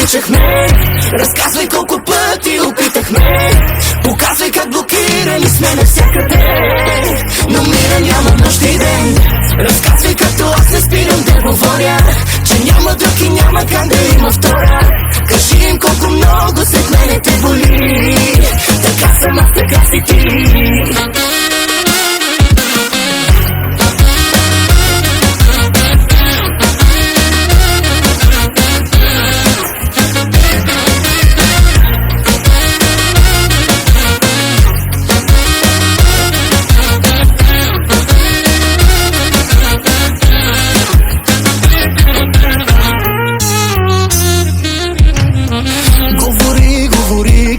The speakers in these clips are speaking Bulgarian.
обичахме. Разказвай колко пъти опитахме. Показвай как блокирани сме навсякъде. Но мира няма нощ и ден. Разказвай както аз не спирам да говоря, че няма друг и няма как да има втора. Кажи им колко много след мене те боли. Така съм аз, така си ти.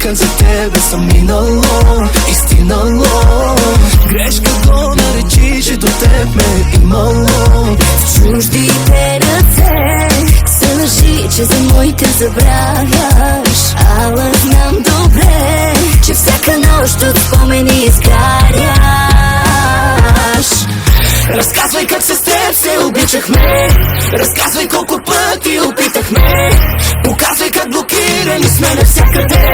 Как за тебе съм минало, истинало. Грешка го наречи, че до теб ме е имало. В чуждите ръце се лъжи, че за моите забравяш. Ала знам добре, че всяка нощ от спомени изгаряш. Разказвай как с теб се обичахме. Разказвай колко пъти опитахме. Показвай как блокирани сме навсякъде.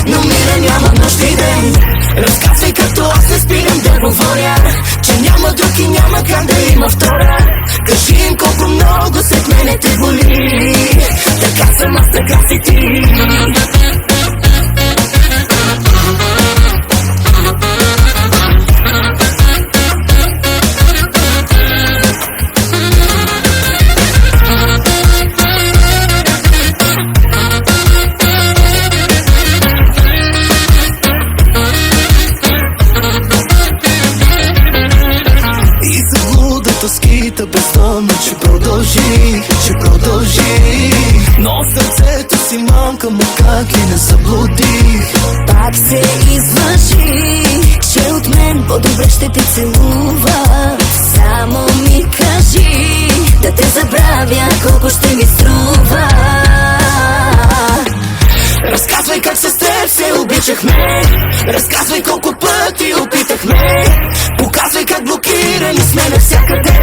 Но мира няма нощ и ден. Разказвай както аз не спирам да говоря, че няма друг и няма как да има втора. Кажи им колко много след мене те боли. Така съм аз, така си ти. Тоските бездомно, че продължи. Но сърцето си мамка му как ли не заблудих. Пак се излъжи, че от мен по-добре ще те целува. Само ми кажи, да те забравя колко ще ми струва. Разказвай как с теб се обичахме. Разказвай колко пъти опитахме. Показвай как блокирани сме навсякъде.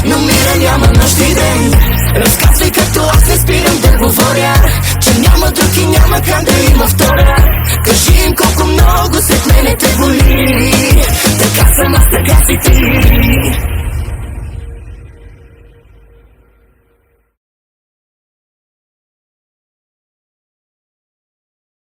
Но мира няма нощ и ден. Разказвай както аз не спирам да говоря, че няма друг и няма как да има